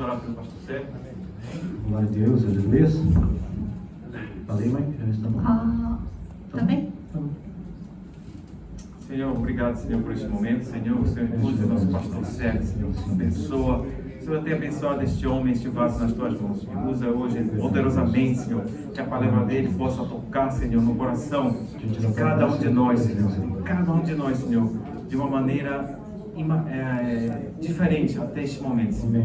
orar pelo pastor Sérgio. Glória a Deus, aleluia. Falei, mãe? Já está bom. Também? Senhor, obrigado, Senhor, por este momento. Senhor, o Senhor use o nosso pastor Sérgio, Senhor. Abençoa. Senhor, tenha abençoado este homem, este vaso nas tuas mãos, Senhor. Usa hoje poderosamente, Senhor. Que a palavra dele possa tocar, Senhor, no coração de cada um de nós, Senhor. Cada um de nós, Senhor. De uma maneira diferente até este momento, Senhor.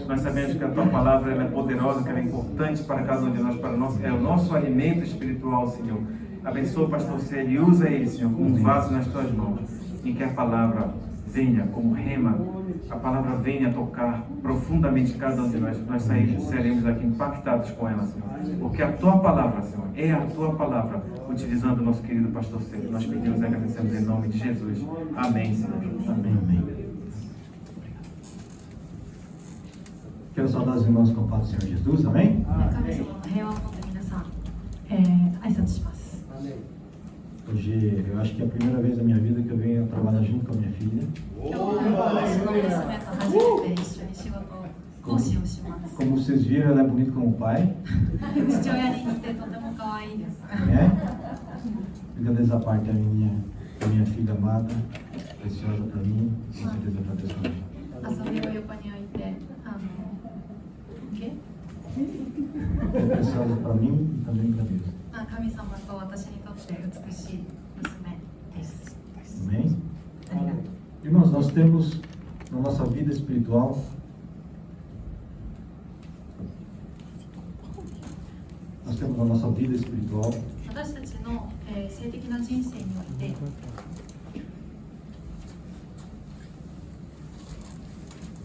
Nós sabemos que a tua palavra ela é poderosa, que ela é importante para cada um de nós, é o nosso alimento espiritual, Senhor. Abençoa o pastor Sérgio e usa ele, Senhor, como um vaso nas tuas mãos, e que a palavra venha como rema, a palavra venha tocar profundamente cada um de nós. Nós seremos aqui impactados com ela, Senhor, porque a tua palavra, Senhor, é a tua palavra, utilizando o nosso querido pastor Sérgio. Nós pedimos e agradecemos em nome de Jesus. Amém, Senhor. Amém. Quero saudar os irmãos com a paz do Senhor Jesus, amém? Hoje eu acho que é a primeira vez da minha vida que eu venho trabalhar junto com a minha filha. Como vocês viram, ela é bonita como o pai. Brincadeira à parte, a minha filha amada, preciosa para mim, com certeza para Deus também. É preciosa para mim e também para Deus. Amém? Irmãos, nós temos na nossa vida espiritual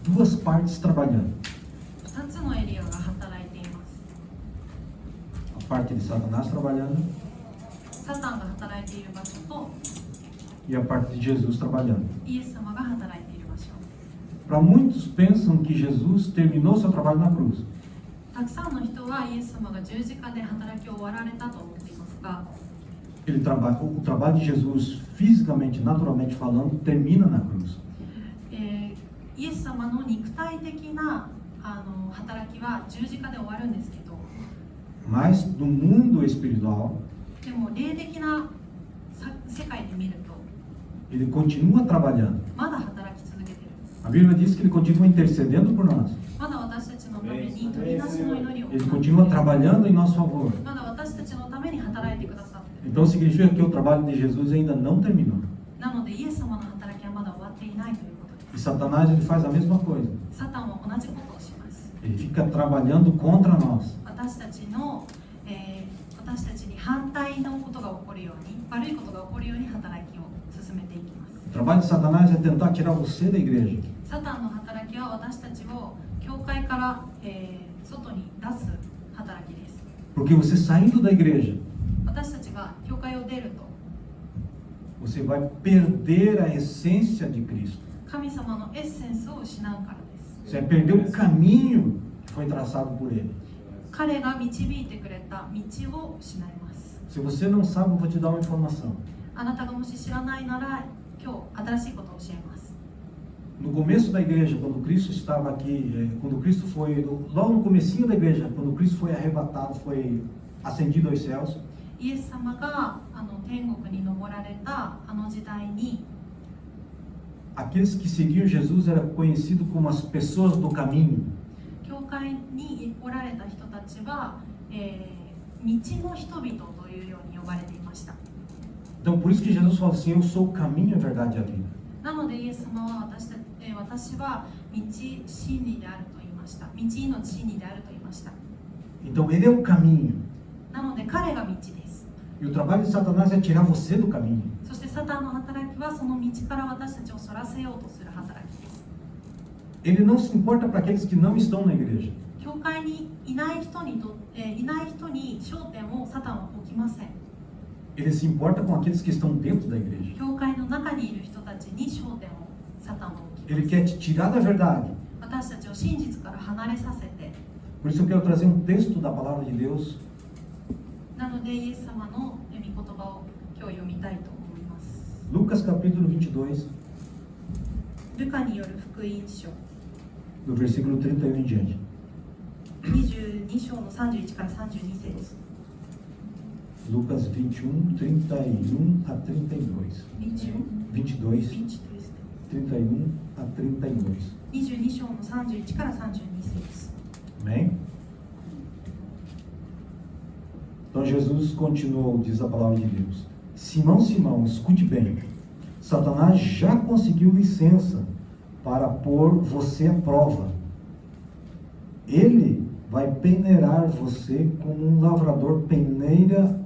duas partes trabalhando. A parte de Satanás trabalhando e a parte de Jesus trabalhando. Para muitos pensam que Jesus terminou seu trabalho na cruz. O trabalho de Jesus, fisicamente, naturalmente falando, termina na cruz. Mas no mundo espiritual, ele continua trabalhando. A Bíblia diz que ele continua intercedendo por nós. Ele continua trabalhando em nosso favor. Então significa que o trabalho de Jesus ainda não terminou. E Satanás ele faz a mesma coisa. Ele fica trabalhando contra nós. O trabalho de Satanás é tentar tirar você da igreja. Porque você saindo da igreja, você vai perder a essência de Cristo. Você vai perder o caminho que foi traçado por Ele. Se você não sabe, eu vou te dar uma informação. No começo da igreja, quando Cristo estava aqui, quando Cristo foi, logo no comecinho da igreja, quando Cristo foi arrebatado, foi ascendido aos céus, aqueles que seguiam Jesus eram conhecidos como as pessoas do caminho. Então por isso que Jesus falou assim: eu sou o caminho, a verdade e a vida. Então ele é o caminho. E o trabalho de Satanás é tirar você do caminho. Ele não se importa para aqueles que não estão na igreja. Ele se importa com aqueles que estão dentro da igreja. Ele quer te tirar da verdade. Por isso eu quero trazer um texto da palavra de Deus. Lucas capítulo 22. do versículo 31 em diante. 22章の31から32節。 Lucas 21, 31 a 32. 22, 31 a 32. 22章の31から32節。 Amém? Então Jesus continuou, diz a palavra de Deus. Simão, Simão, escute bem. Satanás já conseguiu licença para pôr você à prova. Ele vai peneirar você como um lavrador peneira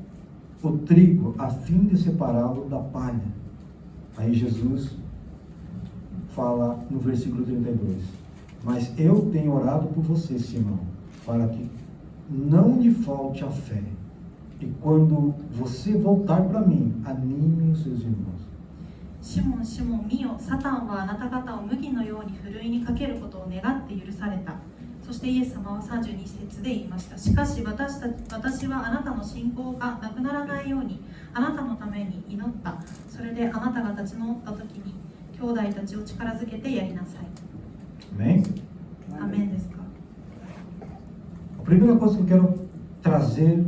o trigo, a fim de separá-lo da palha. Aí Jesus fala no versículo 32. Mas eu tenho orado por você, Simão, para que não lhe falte a fé. E quando você voltar para mim, anime os seus irmãos. シモン、シモン、見よ、サタンはあなた方を麦のようにふるいにかけることを願って許された。そしてイエス様は32節で言いました。しかし私はあなたの信仰がなくならないようにあなたのために祈った。それであなたが立ち直った時に兄弟たちを力づけてやりなさい。 Amém? アメンですか。 A primeira coisa que eu quero trazer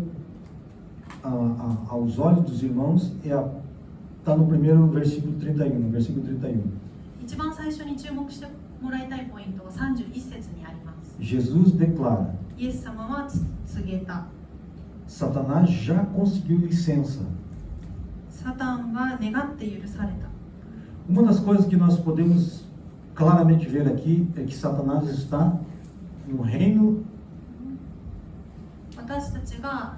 aos olhos dos irmãos está no primeiro versículo 31, versículo 31. 一番最初に注目してもらいたいポイントは31節にあります。 Jesus declara: イエス様は告げた。 Satanás já conseguiu licença. サタンは願って許された。 Uma das coisas que nós podemos claramente ver aqui é que Satanás está no reino, 私たちが、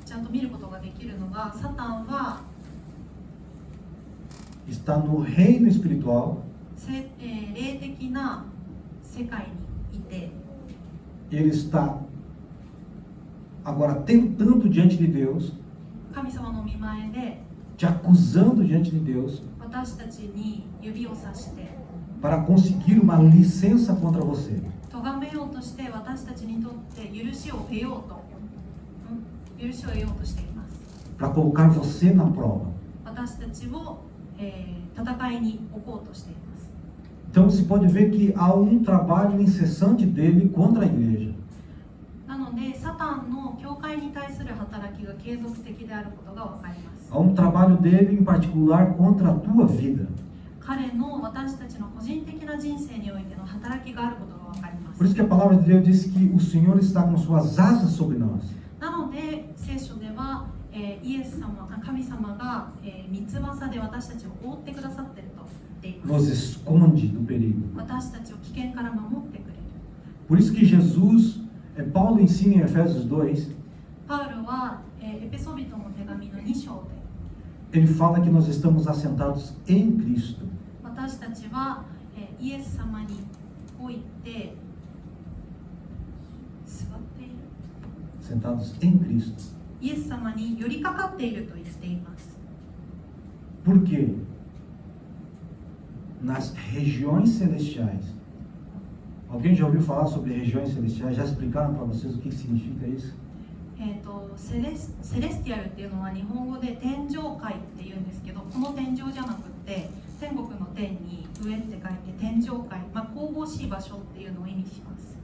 ちゃんと見ることができるのが、サタンは、está no reino espiritual. 霊的な世界にいて、 Ele está agora tentando diante de Deus, 神様の御前で te acusando diante de Deus, 私たちに指をさして para conseguir uma licença contra você. 咎めようとして、私たちにとって許しを得ようと、許しを得ようとしています。 Para colocar você na prova. 私たちを、戦いに置こうとしています。 Então se pode ver que há trabalho incessante dele contra a igreja. なので、サタンの教会に対する働きが継続的であることが分かります。 Há trabalho dele em particular contra a tua vida. 彼の私たちの個人的な人生においての働きがあることが分かります。 Por isso que a palavra de Deus diz que o Senhor está com suas asas sobre nós. なので、聖書では、イエス様、神様が、三つ翼で私たちを覆ってくださっていると言っています。 Nos esconde do perigo. 私たちを危険から守ってくれる。 Por isso que Jesus, Paulo ensina em Efésios 2, パウロは、エペソビトの手紙の2章で、 ele fala que nós estamos assentados em Cristo. 私たちは、イエス様において座っている。 Sentados em Cristo. イエス様に寄りかかっていると言っています。 Por quê? Nas regiões celestiais. Alguém já ouviu falar sobre regiões celestiais? Já explicaram para vocês o que significa isso? セレスティアルっていうのは日本語で天上界っていうんですけど、この天上じゃなくて天国の天に上って書いて天上界、神々しい場所っていうのを意味します。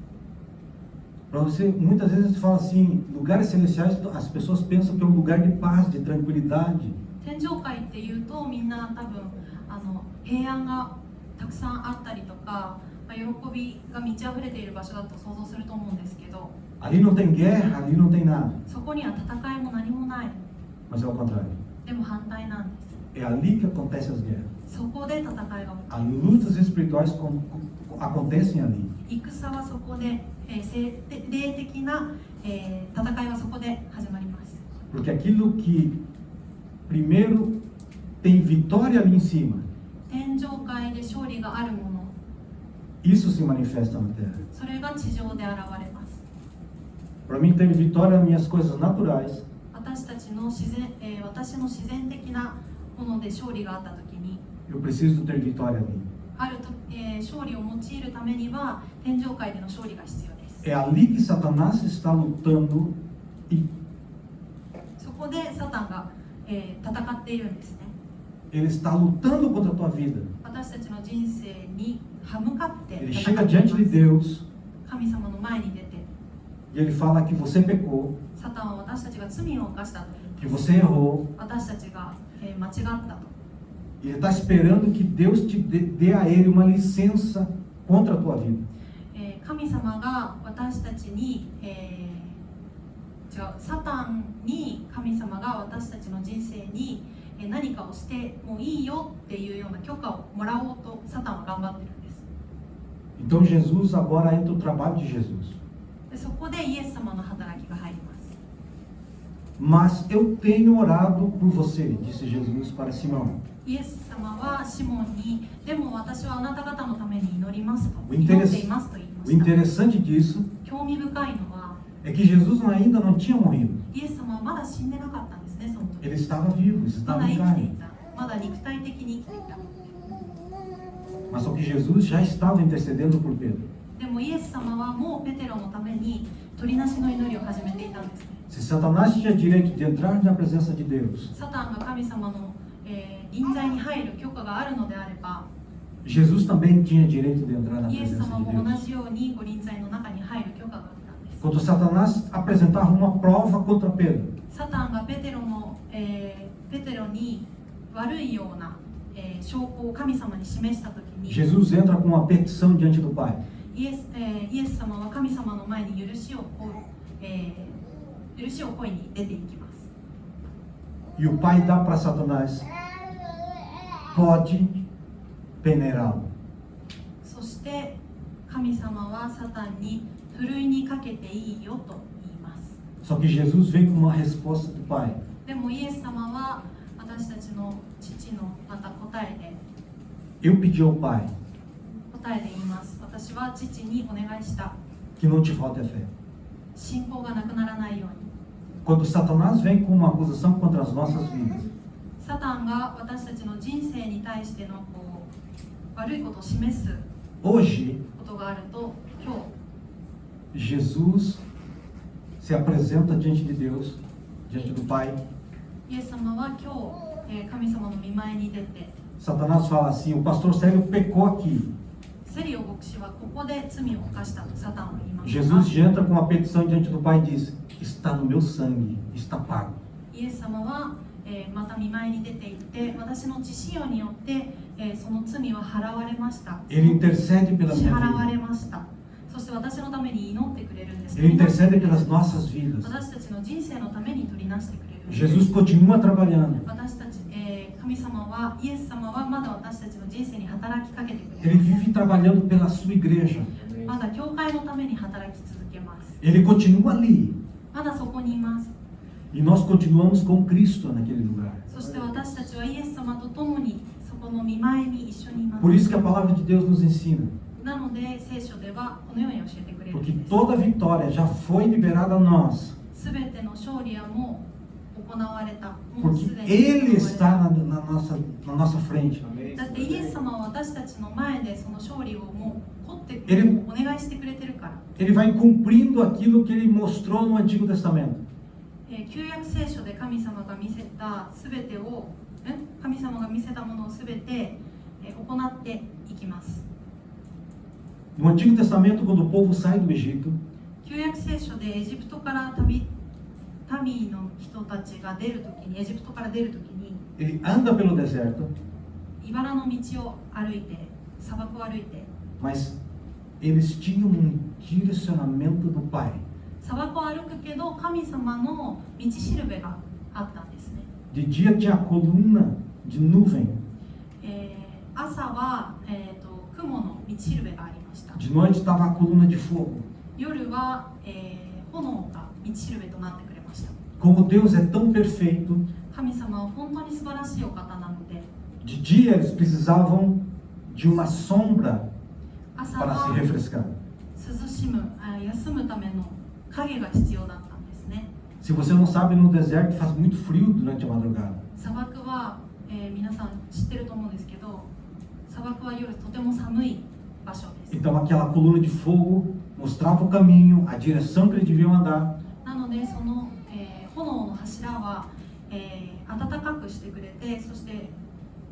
Para você, muitas vezes fala assim, lugares celestiais, as pessoas pensam que é um lugar de paz, de tranquilidade. 天上界っていうとみんな多分平安がたくさんあったりとか、喜びが満ち溢れている場所だと想像すると思うんですけど、 Ali não tem guerra, ali não tem nada. そこには戦いも何もない。 Mas é ao contrário. でも反対なんです。 É ali que acontecem as guerras. そこで戦いが起き As る。 lutas espirituais acontecem ali. 戦はそこで、霊的な、戦いはそこで始まります。 Porque aquilo que primeiro tem vitória ali em cima, 天上界で勝利があるもの、 isso se manifesta na terra. それが地上で現れます。 Para mim ter vitória nas minhas coisas naturais, 私たちの自然、私の自然的なもので勝利があったときに、 eu preciso ter vitória ali. あると、勝利を用いるためには天上界での勝利が必要です。 É ali que Satanás está lutando e そこでサタンが、戦っているんですね。 ele está lutando contra a tua vida. 私たちの人生に歯向かって Ele 戦 chega ってい diante ま de す。 Deus 神様の前に出て、 e ele fala que você pecou, サタンは私たちが罪を犯したと、 que você errou. 私たちが間違ったと。 Ele está esperando que Deus te dê a ele uma licença contra a tua vida. 神様が私たちに、サタンに神様が私たちの人生に何かをしてもいいよっていうような許可をもらおうとサタンは頑張ってるんです。 Então Jesus agora entra o trabalho de Jesus. でそこでイエス様の働きが入ります。 Mas eu tenho orado por você, disse Jesus para Simão. イエス様はシモンに、でも私はあなた方のために祈りますと、 O 祈っていますと言いま O した。 interessante disso 興味深いのは、 é que Jesus ainda não tinha morrido. イエス様はまだ死んでなかったんですね、その時。 Ele estava vivo, ま estava だ em 生きてい carne. た。まだ肉体的に生きていた。 Mas só que Jesus já estava intercedendo por Pedro. でもイエス様はもうペテロのために取りなしの祈りを始めていたんですね。 Se Satanás tinha direito de entrar na presença de Deus, サタンが神様の、臨在に入る許可があるのであれば、 Jesus também tinha direito de entrar na イエス presença 様 de も同 Deus. じようにご臨在の中に入る許可があったんです。 Quando Satanás apresentava uma prova contra Pedro, サタンがペテロに悪いような、証拠を神様に示したときに、 Jesus entra com uma petição diante do Pai. イエス様は神様の前に許しを請いに出ていきます。 E o Pai dá para Satanás: pode peneirá-lo. そして神様はサタンにふるいにかけていいよと言います。 Só que Jesus vem com uma resposta do Pai. でもイエス様は私たちの父のまた答えで Eu pedi ao Pai 言います。私は父にお願いした。 que não te falte a fé. 信仰がなくならないように。 Quando Satanás vem com uma acusação contra as nossas vidas, サタンが私たちの人生に対しての悪いことを示す hoje ことがあると、今日 Jesus se apresenta diante de Deus, diante do Pai. イエス様は今日、神様の御前に出て、 Satanás fala assim: o pastor Célio pecou aqui. セリオ牧師はここで罪を犯したとサタンは言います。 Jesus entra com uma petição diante do Pai e diz: está no meu sangue, está pago. イエス様は、また見舞いに出て行って私の血潮によって、その罪は払われました。 Ele intercede pela 支 minha 払われ vida. ました。そして私のために祈ってくれるんです。 Ele intercede pelas nossas vidas. 私たちの人生のために取りなしてくれる。 Jesus continua trabalhando. 私たち、神様は、イエス様はまだ私たちの人生に働きかけてく Ele れる。 vive trabalhando pela sua igreja. まだ教会のために働き続けます。 Ele continua ali. まだそこにいます。 E nós continuamos com Cristo naquele lugar. そして私たちはイエス様と共にそこの見舞いに一緒にいます。 Por isso que a palavra de Deus nos ensina. なので聖書ではこのように教えてくれるん Porque です。 toda vitória já foi liberada a nós. すべての勝利はもう行われた。もう Porque すでに Ele 行 está われ na nossa frente. た。だってイエス様は私たちの前でその勝利をもう取ってお願いしてくれてるから。 Ele vai cumprindo aquilo que Ele mostrou no Antigo Testamento. 旧約聖書で神様が見せたすべてを、神様が見せたものをすべて行っていきます。 No Antigo Testamento, quando o povo sai do Egito, 旧約聖書でエジプトから民の人たちが出るときに、エジプトから出るときに、 ele anda pelo deserto, 茨の道を歩いて、砂漠を歩いて、 mas eles tinham um direcionamento do Pai. 砂漠を歩くけど神様の道しるべがあったんですね。 De dia tinha a coluna de nuvem, 朝は、雲の道しるべがありました。 de noite estava a coluna de fogo. 夜は、炎が道しるべとなってくれました。 Como Deus é tão perfeito, 神様は本当に素晴らしいお方なので、 de dia eles precisavam de uma sombra 朝 para は se refrescar. 涼しむ、休むための影が必要だったんですね。 Se você não sabe, no deserto faz muito frio durante a madrugada. 砂漠は、皆さん知ってると思うんですけど、砂漠は夜とても寒い場所です。 Então aquela coluna de fogo mostrava o caminho, a direção que eles deviam andar. なのでその、炎の柱は、暖かくしてくれて、そして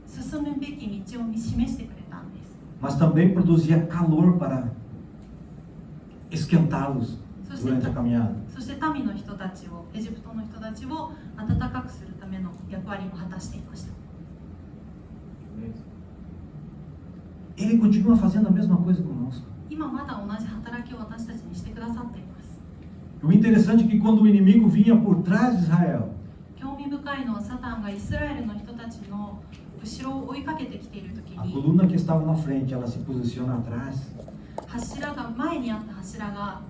進むべき道を示してくれたんです。mas também produzia calor para esquentá-los durante a caminhada. そして民の人たちを、エジプトの人たちを暖かくするための役割も果たしていました。 Ele continua fazendo a mesma coisa conosco. 今まだ同じ働きを私たちにしてくださっています。 O interessante é que quando o inimigo vinha por trás de Israel, 興味深いのはサタンがイスラエルの人たちの後ろを追いかけてきているとき a に coluna que estava na frente, ela se posiciona atrás 柱が前にあった柱が、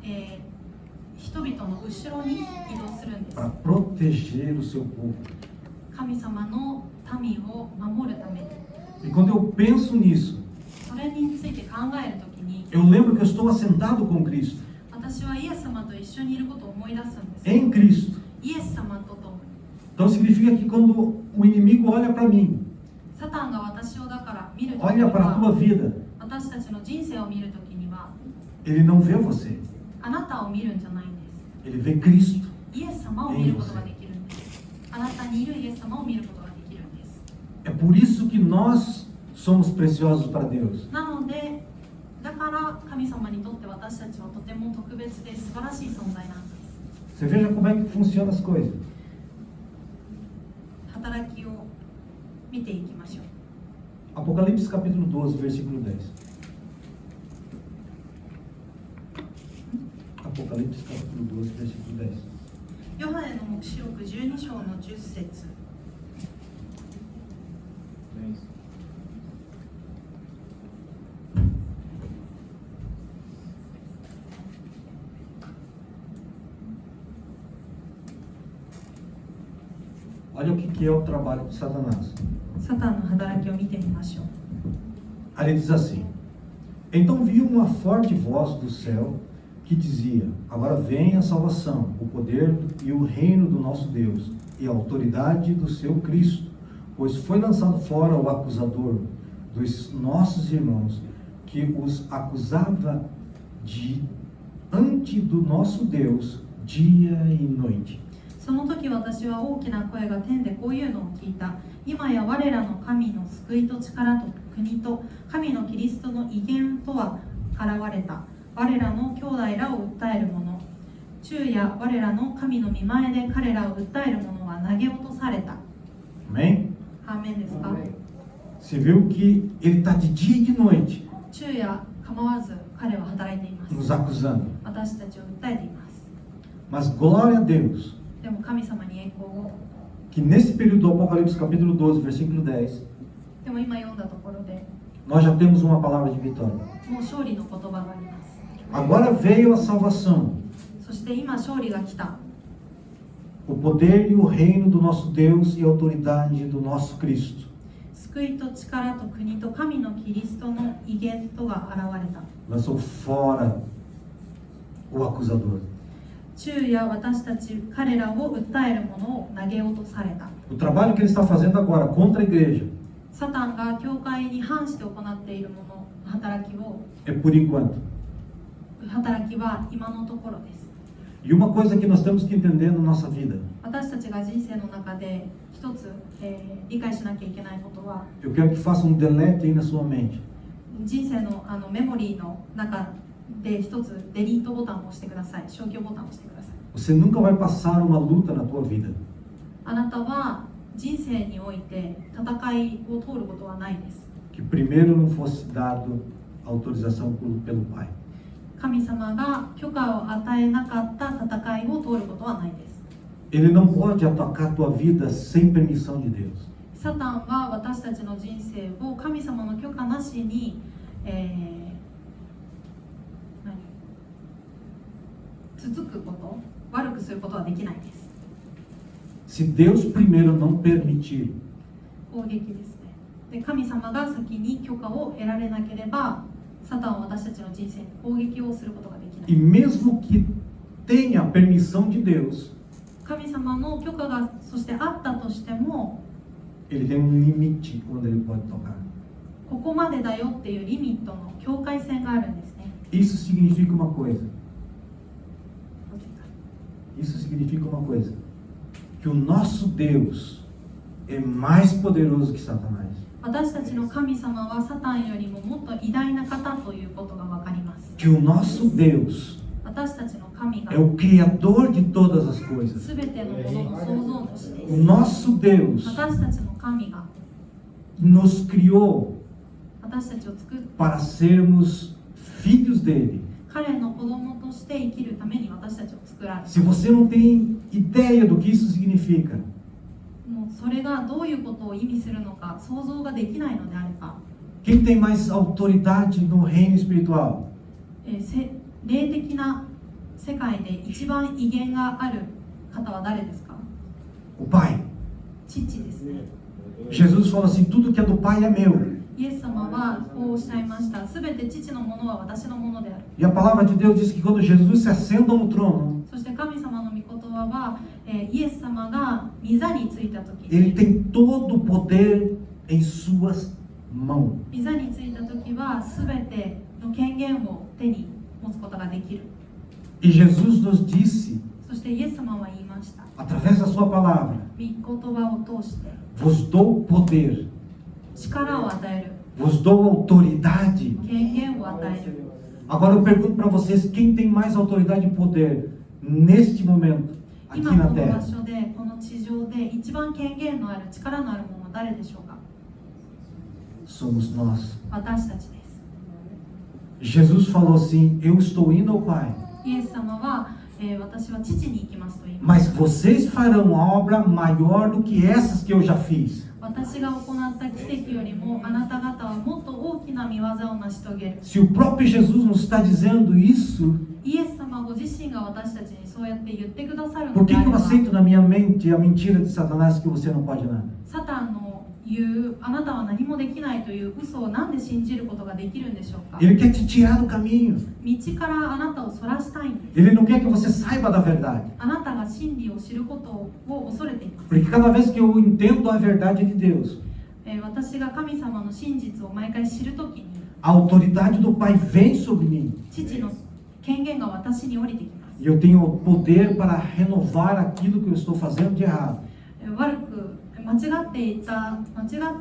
人々の後ろに移動するんです。 para proteger o seu povo. 神様の民を守るために。 E quando eu penso nisso, それについて考えるときに eu lembro que eu estou assentado com Cristo, 私はイエス様と一緒にいることを思い出すんです。 em Cristo. イエス様と共に。 Então significa que quando o inimigo olha para mim, サタンが私をだから見るときに olha para a tua は、 vida, 私たちの人生を見るときには ele não vê você, あなたを見るんじゃないんです。 ele vê Cristo. イエス様を見ることができるんです。あなたにいるイエス様を見ることができるんです。 É por isso que nós somos preciosos para Deus. なので、だから神様にとって私たちはとても特別で素晴らしい存在なんです。 Você veja como é que funcionam as coisas. 働きを見ていきましょう。 Apocalipse capítulo 12, versículo 10. Apocalipse capítulo 12, versículo 10. ヨハネの黙示録12章の10節。 Olha o que é o trabalho de Satanás. サタンの働きを見てみましょう。 Aí ele diz assim: Então vi uma forte voz do céu que dizia: Agora vem a salvação, o poder e o reino do nosso Deus e a autoridade do seu Cristo, pois foi lançado fora o acusador dos nossos irmãos, que os acusava diante do nosso Deus dia e noite. その時私は大きな声が天でこういうのを聞いた。今や我らの神の救いと力と国と神のキリストの威厳とは現れた。我らの兄弟らを訴える者、昼夜我らの神の御前で彼らを訴える者は投げ落とされた。 Amém? アーメンですか？ Você viu que ele está de dia e de noite 昼夜構わず彼は働いています。 nos acusando. 私たちを訴えています。 Mas glória a Deus でも神様に栄光を。 que nesse período do Apocalipse capítulo 12, versículo 10, でも今読んだところで nós já temos uma palavra de vitória. もう勝利の言葉があります。 Agora veio a salvação, そして今勝利が来た。 o poder e o reino do nosso Deus e a autoridade do nosso Cristo. 救いと力と国と神のキリストの威厳とが現れた。 Lançou fora o acusador. 昼夜私たち彼らを訴える者を投げ落とされた。 O trabalho que ele está fazendo agora contra a igreja サタンが教会に反して行っているもの働きé por enquanto. は今のところです。 E uma coisa que nós temos que entender na nossa vida, 私たちが人生の中で一つ、理解しなきゃいけないことは、 eu quero que faça um delete aí na sua mente. 人生のメモリーの中で一つデリートボタンを押してください。消去ボタンを押してください。 Você nunca vai passar uma luta na tua vida あなたは人生において戦いを通ることはないです。 que primeiro não fosse dado autorização pelo Pai. 神様が許可を与えなかった戦いを通ることはないです。 Ele não pode atacar a tua vida sem permissão de Deus. サタンは私たちの人生を神様の許可なしに、続くこと、悪くすることはできないです。 Se Deus primeiro não permitir, 攻撃ですね。で、神様が先に許可を得られなければ、サタンは私たちの人生に攻撃をすることができない。 e mesmo que tenha a permissão de Deus, 神様の許可がそしてあったとしても、 ele tem um limite quando ele pode tocar. ここまでだよっていうリミットの境界線があるんですね。 Isso significa uma coisa. Isso significa uma coisa. Que o nosso Deus é mais poderoso que Satanás. 私たちの神様はサタンよりももっと偉大な方ということが分かります。 Que o nosso Deus 私たちの神が é o Criador de todas as coisas. すべてのものの創造主で O す。 nosso Deus 私たちの神が nos criou 私たちを作っ para sermos filhos dele. 彼の子供として生きるために私たちを作られた。 Se você não tem ideia do que isso significa, もうそれがどういうことを意味するのか想像ができないのであれば、 quem tem mais autoridade no reino espiritual? 霊的な世界で一番威厳がある方は誰ですか？ O Pai. 父ですね。 Jesus falou assim: tudo que é do Pai é meu. イエス様はこうおっしゃいました。すべて父のものは私のものである。 E a palavra de Deus diz que quando Jesus se assenta no trono, そして神様の御言葉は、イエス様が御座についたとき ele tem todo o poder em suas mãos. 御座についたときはすべての権限を手に持つことができる。 E Jesus nos disse, そしてイエス様は言いました。 através da sua palavra: 御言葉を通して vos dou poder, 力を与える、 vos dou autoridade. 権限を与える。 Agora eu pergunto para vocês: quem tem mais autoridade e poder neste momento, aqui 今 na この場 terra? 所でこの地上で一番権限のある力のあるものは誰でしょうか？ Somos nós. 私たちです。 Jesus falou assim: eu estou indo ao Pai, イエス様は、私は父に行きますと言いま mas す。 vocês farão obra maior do que essas que eu já fiz. 私が行った奇跡よりもあなた方はもっと大きな見業を成し遂げる。 Se o próprio Jesus nos está dizendo isso, イエス様ご自身が私たちにそうやって言ってくださる por の que であ que れ eu ば、 aceito na minha mente a mentira de Satanás que você não pode nada? サタンの言うあなたは何もできないという嘘をなんで信じることができるんでしょうか？ Ele quer te tirar do caminho. 道からあなたをそらしたいんです。 Ele não quer que você saiba da verdade. あなたが真理を知ることを恐れています。 Porque cada vez que eu entendo a verdade de Deus, 私が神様の真実を毎回知るときに、 a autoridade do Pai vem sobre mim. 父の権限が私に降りてきます。 E eu tenho o poder para renovar aquilo que eu estou fazendo de errado. 悪く間違っ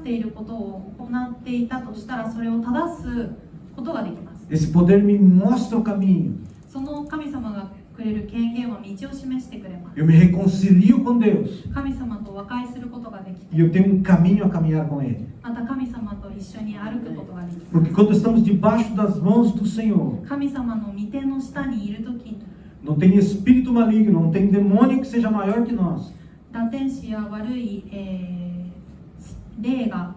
ていることを行っていたとしたらそれを正すことができます。 Esse poder me mostra o caminho. その神様がくれる権限は道を示してくれます。 Eu me reconcilio com Deus. 神様と和解することができ E eu て、 tenho um caminho a caminhar com Ele. また神様と一緒に歩くことができま Porque す。 quando estamos debaixo das mãos do Senhor, 神様の御手の下にいるときに、 não tem espírito maligno, não tem demônio que seja maior que nós. 堕天使や悪い、霊が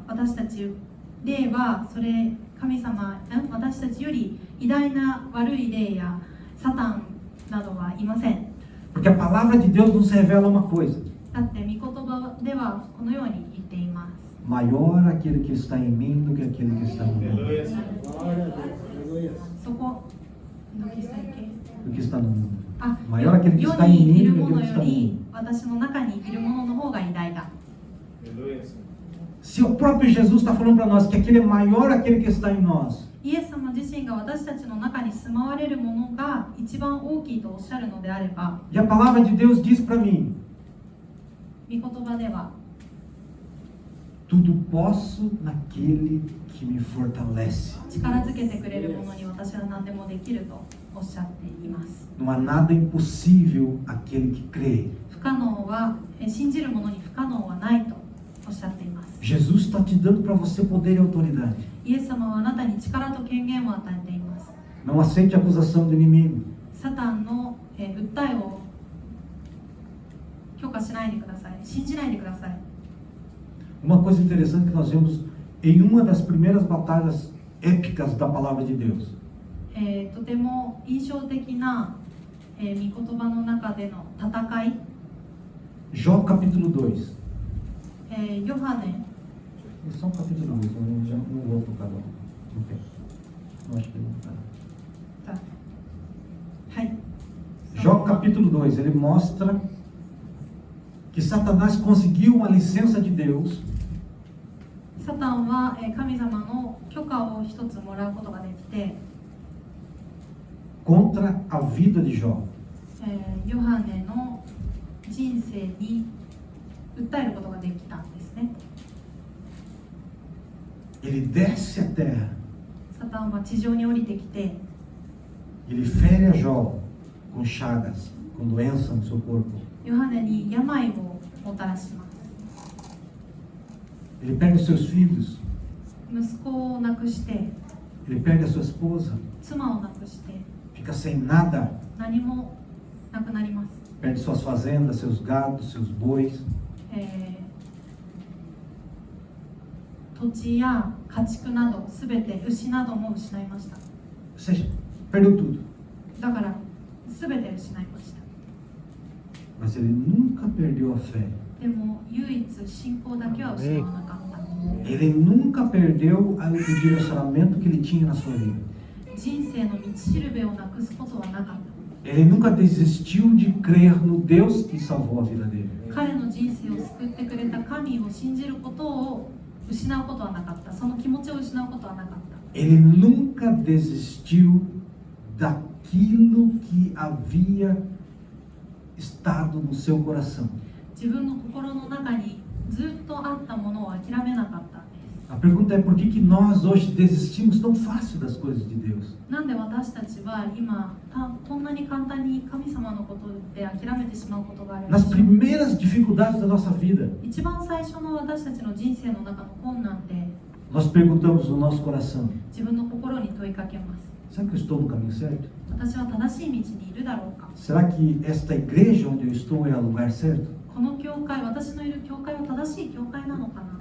霊はそれ神様私たちより偉大な悪い霊やサタンなどはいません。 Porque a palavra de Deus nos revela uma coisa: だって御言葉ではこのように言っています。 maior aquele que está em mim do que aquele que está no mundo. そこどきしたっけ？ Do que está no mundo. あ、 maior aquele que 世 está に em いる mim も do の que aquele que よ está no り mundo. 私の中にいるものの方が偉大だ。 Se o próprio Jesus está falando para nós que aquele é maior aquele que está em nós, イエス様自身が私たちの中に住まわれるものが一番大きいとおっしゃるのであれば、 e a palavra de Deus diz para mim: 御言葉では tudo posso naquele que me fortalece. 力づけてくれるものに私は何でもできるとおっしゃっています。 Não há nada impossível aquele que crê. 不可能は信じる者に不可能はないとおっしゃっています。 Jesus está te dando para você poder e autoridade. イエス様はあなたに力と権限を与えています。 Não aceite a acusação do inimigo. サタンの訴えを許可しないでください。信じないでください。 Uma coisa interessante que nós vemos em uma das primeiras batalhas épicas da palavra de Deus. とても印象的な、御言葉の中での戦い、 Jó capítulo 2. ヨハネ É só o capítulo 2, eu já não vou tocar não. Ok. Eu acho que não tá. はい。 Jó capítulo 2, ele mostra que Satanás conseguiu uma licença de Deus サタンは神様の許可を一つもらうことができて、 contra a vida de Jó. ヨハネの人生に訴えることができたんですね。ele desce à terra, サタンは地上に降りてきて、 ele fere a Jó com chagas, com doença no seu corpo. ヨハネに病をもたらします。 Ele perde os seus filhos, 息子を亡くして、 ele perde a sua esposa, 妻を亡くして、 fica sem nada, 何もなくなります。 perde suas fazendas, seus gados, seus bois. 土地や家畜などすべて牛なども失いました。 Ou seja, perdeu tudo. だからすべて失いました。 Mas ele nunca perdeu a fé. でも唯一信仰だけは失わなかった。 Ele nunca perdeu o direcionamento que ele tinha na sua vida. 人生の道しるべをなくすことはなかった。 Ele nunca desistiu de crer no Deus que salvou a vida dele. 彼の人生を救ってくれた神を信じることを失うことはなかった。その気持ちを失うことはなかった。 Ele nunca desistiu daquilo que havia estado no seu coração. 自分の心の中にずっとあったものを諦めなかったんです。 A pergunta é por que nós hoje desistimos tão fácil das coisas de Deus? なんで私たちは今こんなに簡単に神様のことで諦めてしまうことがあるんで Nas しょう。 primeiras dificuldades da nossa vida, 一番最初の私たちの人生の中の困難で nós perguntamos no nosso coração: 自分の心に問いかけます。 será que eu estou no caminho certo? 私は正しい道にいるだろうか。 Será que esta igreja onde eu estou é o lugar certo? この教会、私のいる教会は正しい教会なのかな。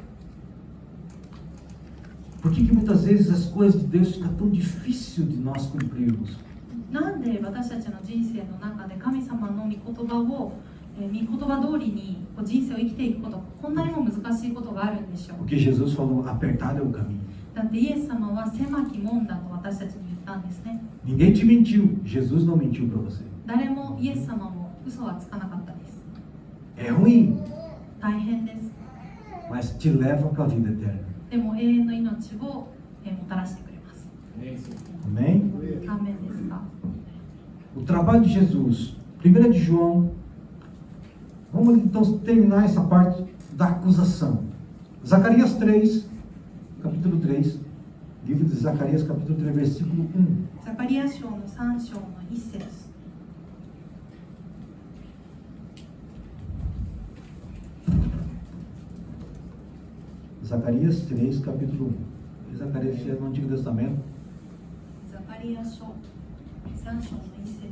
Por que muitas vezes as coisas de Deus ficam tão difícil de nós cumprirmos? なんで私たちの人生の中で神様の御言葉を、御言葉通りに人生を生きていくこと、こんなにも難しいことがあるんでしょう。 Porque Jesus falou: apertado é o caminho. だってイエス様は狭き門だと私たちに言ったんですね。 Ninguém te mentiu, Jesus não mentiu para você. 誰もイエス様も嘘はつかなかったです。 É ruim, 大変です。 mas te leva para a vida eterna. でも永遠の命をもたらしてくれます。 Amém? アーメンですか。 O trabalho de Jesus, 1 de João. Vamos então terminar essa parte da acusação. Zacarias 3, capítulo 3. Livro de Zacarias, capítulo 3, versículo 1. ザカリア書の3章の1節。 Zacarias 3, capítulo 1. Zacarias é no Antigo Testamento. ザカリア書3章の1節。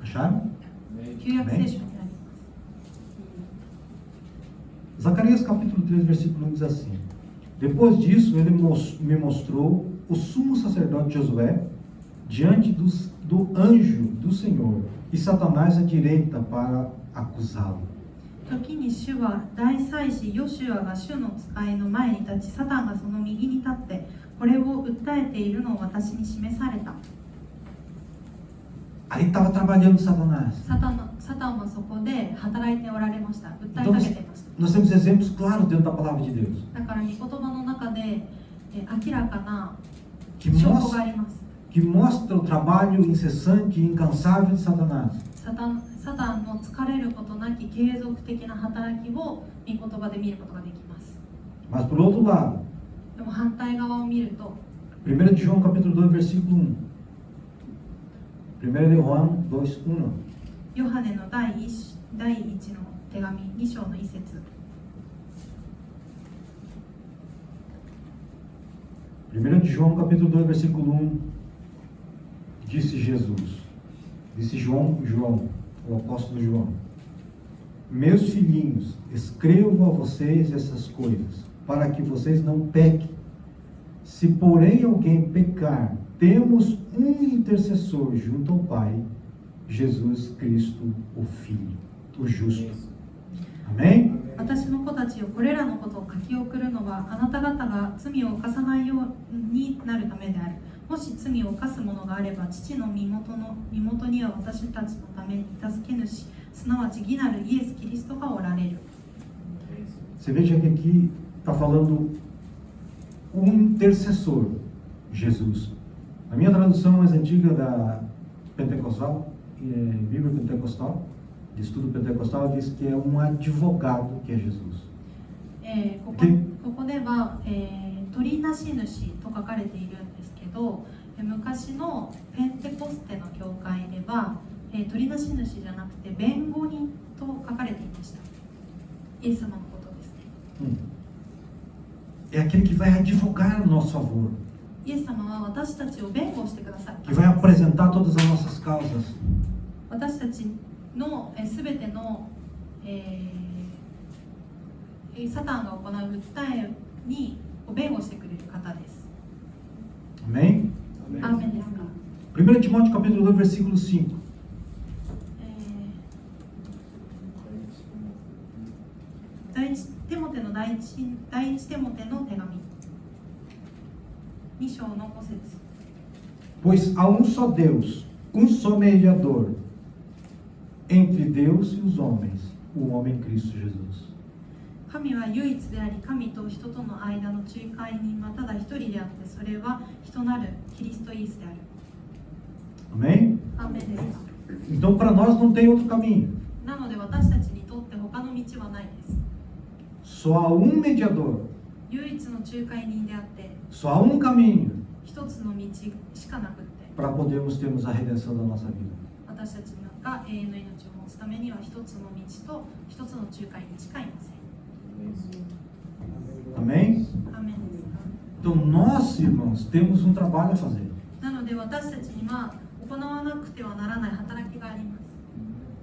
Acharam? 旧約聖書になります。 Zacarias capítulo 3, versículo 1 diz assim: Depois disso ele me mostrou o sumo sacerdote Josué diante do anjo do Senhor e Satanás à direita para acusá-lo. 時に主は大祭司ヨシュアが主の使いの前に立ち、サタンがその右に立ってこれを訴えているのを私に示された。 Aí estava trabalhando Satanás. サタンはそこで働いておられました。訴え Então かけていました。 nós temos exemplos claros dentro da palavra de Deus だから御言葉の中で明らかな que 証拠があります。 mostra o trabalho incessante e incansável de Satanás. サタンの疲れることなき継続的な働きを御言葉で見ることができます。 Mas por outro lado, でも反対側を見ると、 1 de João capítulo 2, versículo 1. 1 de João 2, 1. ヨハネの第一の手紙2章の1節。 1 de João capítulo 2, versículo 1. Disse João, o apóstolo João: Meus filhinhos, escrevo a vocês essas coisas, para que vocês não pequem. Se porém alguém pecar, temos um intercessor junto ao Pai, Jesus Cristo, o Filho, o justo. Amém? 私の子たちよ、これらのことを書き送るのはあなた方が罪を犯さないようになるためである。もし罪を犯すものがあれば、父の身元には私たちのために助け主、すなわち義なるイエス・キリストがおられる。 Você veja que aqui está falando um intercessor, Jesus. A minha tradução mais antiga da Pentecostal, Bíblia Pentecostal, de estudo pentecostal, diz que é um advogado que é Jesus. ここでは、取りなし主と書かれているんですけど、昔のペンテコステの教会では、取りなし主じゃなくて弁護人と書かれていました。イエス様のことですね。É aquele que vai advogar a nosso favor, イエス様は私たちを弁護してくださる que vai apresentar todas as nossas causas. 私たちのすべての、サタンが行う訴えに弁護してくれる方です。 Amém? アーメンですか。 1 Timóteo capítulo 2, versículo 5. 第一テモテの手紙2章の5節。 Pois há um só Deus, um só mediador entre Deus e os homens, o homem Cristo Jesus. 神は唯一であり、神と人との間の仲介人はただ一人であって、それは人なるキリストイエスである。 Amém? アーメンですか。 Então para nós não tem outro caminho. なので私たちにとって他の道はないです。 Só há um mediador, 唯一の仲介人であって、 só há um caminho 一つの道しかなくって、 para podermos termos a redenção da nossa vida. 私たちが永遠の命を持つためには一つの道と一つの仲介にしかいません。 Amém? アーメンですか。 Então nós, irmãos, temos um trabalho a fazer. なので私たちには行わなくてはならない働きがあります。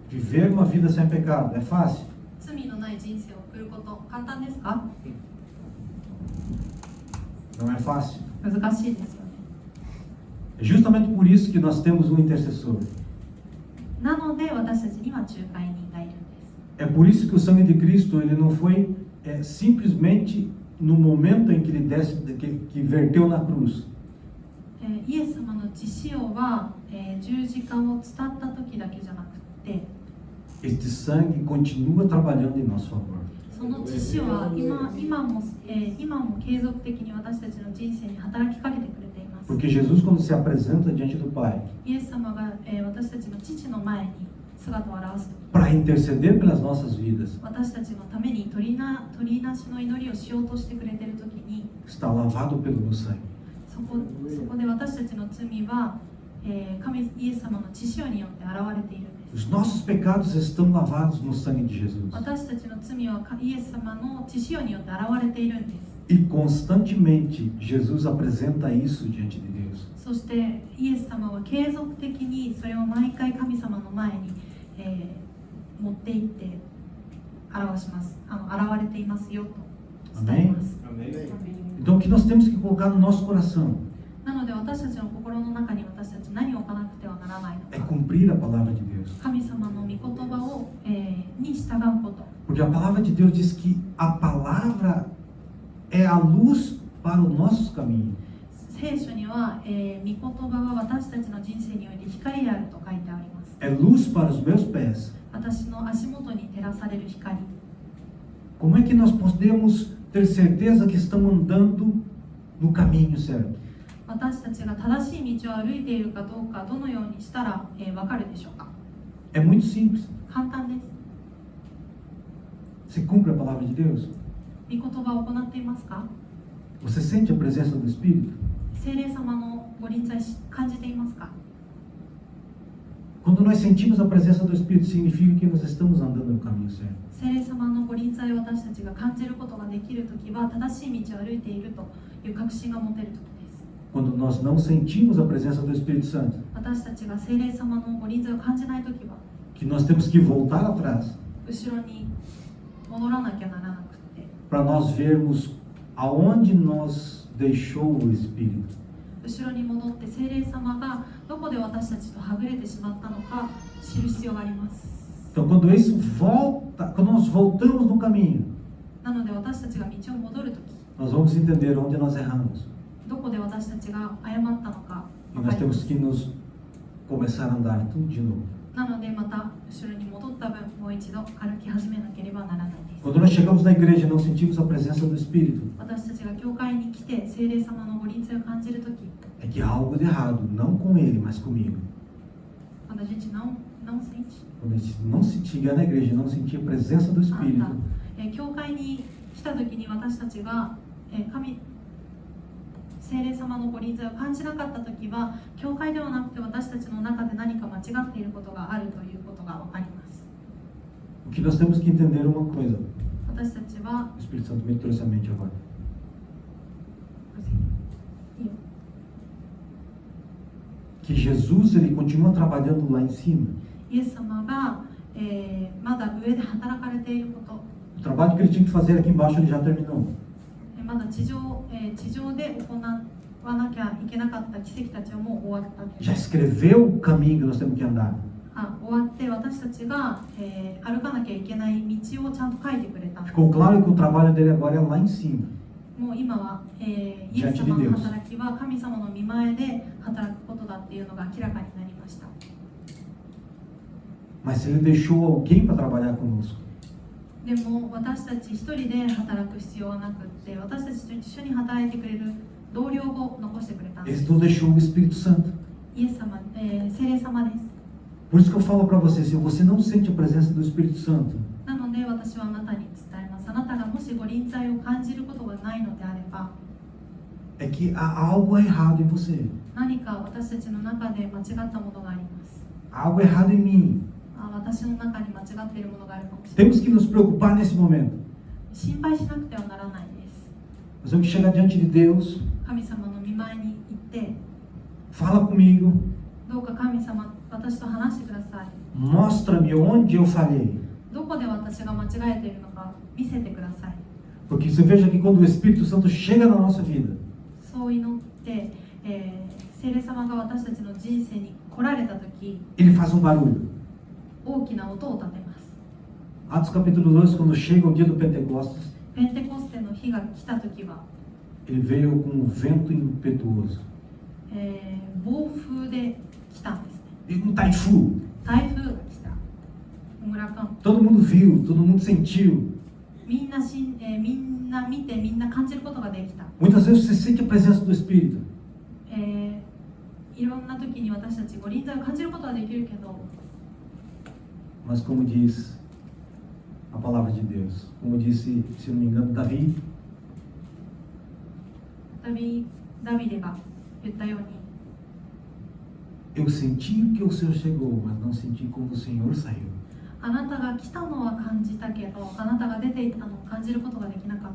Viver uma vida sem pecado é fácil? 罪のない人生を送ること簡単ですか？ Não é fácil. 難しいですよね。 É justamente por isso que nós temos um intercessor. なので私たちには仲介人がいるんです。 É por isso que o sangue de Cristo ele não foi simplesmente no momento em que ele desce, que verteu na cruz. イエス様の血潮は、十字架を伝った時だけじゃなくて、 Este sangue continua trabalhando em nosso favor. その血潮は今も継続的に私たちの人生に働きかけてくれています。 Porque Jesus, quando se apresenta diante do Pai イエス様が、私たちの父の前に姿を現すとき、 para interceder pelas nossas vidas, 私たちのために取りなしの祈りをしようとしてくれているときに、 está lavado pelo meu sangue. そこで私たちの罪は、イエス様の血潮によって現れているんです。 Os nossos pecados estão lavados no sangue de Jesus. 私たちの罪はイエス様の血潮によって現れているんです。 E constantemente Jesus apresenta isso diante de Deus. そしてイエス様は継続的にそれを毎回神様の前に、持っていって表します。現れていますよと伝えます。 Então o que nós temos que colocar no nosso coração なので私たちの心の中に私たち何を置かなくてはならないの é か。 cumprir a palavra de Deus. 神様の御言葉を、に従うこと。 Porque a palavra de Deus diz que a palavra é a luz para os nossos caminhos. 聖書には、御言葉は私たちの人生において光であると書いてあります。 É luz para os meus pés. 私の足元に照らされる光。 Como é que nós podemos ter certeza que estamos andando no caminho certo? 私たちが正しい道を歩いているかどうか、どのようにしたら、わかるでしょうか。 É muito simples. 簡単です。 Você cumpre a palavra de Deus? 御言葉を行っていますか？ Você sente a presença do Espírito? 聖霊様のご臨在感じていますか？ Quando nós sentimos a presença do Espírito, significa que nós estamos andando no caminho certo. 聖霊様のご臨在を私たちが感じることができるときは、正しい道を歩いているという確信が持てるときです。 Quando nós não sentimos a presença do Espírito Santo, 私たちが聖霊様のご臨在を感じないときは、 que nós temos que voltar atrás 後ろに戻らなきゃならなくて、 para nós vermos aonde nos deixou o Espírito. 後ろに戻って聖霊様がどこで私たちとはぐれてしまったのか知る必要があります。 Então, quando isso volta, quando nós voltamos no caminho, なので私たちが道を戻るとき、 nós vamos entender onde nós erramos. どこで私たちが誤ったのか E 分か nós りま temos す。 que nos começar a andar tudo de novo. なのでまた後ろに戻った分、もう一度歩き始めなければならないです。 Quando nós chegamos na igreja e não sentimos a presença do Espírito, 私たちが教会に来て聖霊様のご臨在を感じるとき、 é que há algo de errado, não com ele, mas comigo. quando a gente não sente, Quando a gente não se chegar na igreja e não sentir a presença do Espírito, 教会に来た時に私たちが、聖霊様のご臨在を感じなかった時は、教会ではなくて私たちの中で何か間違っていることがあるということが分かります。O que nós temos que entender é uma coisa. 私たちは O Espírito Santo me trouxe à mente agora. いいよ Que Jesus ele continua trabalhando lá em cima. イエス様が、まだ上で働かれていること、 O trabalho que ele tinha que fazer aqui embaixo ele já terminou. まだ地上で行わなきゃいけなかった奇跡たちはもう終わった。 Já escreveu o caminho que nós temos que andar. 終わって私たちが、歩かなきゃいけない道をちゃんと書いてくれた。 Ficou claro que o trabalho dele agora é lá em cima. もう今は、イエス様の働きは神様の御前で働くことだっていうのが明らかになりました。 Mas ele deixou alguém para trabalhar conosco. でも私たち一人で働く必要はなくって、私たちと一緒に働いてくれる同僚を残してくれたんで Ele す。 nos deixou o Espírito Santo. イエス様、聖霊様です。 Por isso que eu falo para você, se você não sente a presença do Espírito Santo, なので私はあなたに伝えます。あなたがもしご臨在を感じることがないのであれば、 é que há algo errado em você. 何か私たちの中で間違ったものがあります。 Há algo errado em mim. 私の中に間違っているものがあるかもしれない。 Temos que nos preocupar nesse momento. 心配しなくてはならないです。 Nós temos que chegar diante de Deus. 神様の御前に行って、 Fala comigo. どうか神様、私と話してください。 Mostra-me onde eu falhei. どこで私が間違えているのか見せてください。 Porque você veja que quando o Espírito Santo chega na nossa vida, そう祈って、聖霊様が私たちの人生に来られたとき、 ele faz um barulho. 大きな音を立てます。 Atos capítulo 2, quando chega o dia do Pentecostes, ペンテコステの日が来たときは、 ele veio com um vento impetuoso. 暴風で来たんですね。 E um taifu. 台風が来た。村上 Todo mundo viu, todo mundo sentiu. みんな見てみんな感じることができた。 Muitas vezes você sente a presença do Espírito, いろんな時に私たちご臨在を感じることはできるけど、 mas como diz a palavra de Deus, como disse, se não me engano, Davi, ダビデが言ったように、 eu senti que o Senhor chegou, mas não senti quando o Senhor saiu. あなたが来たのは感じたけど、あなたが出ていったのを感じることができなかっ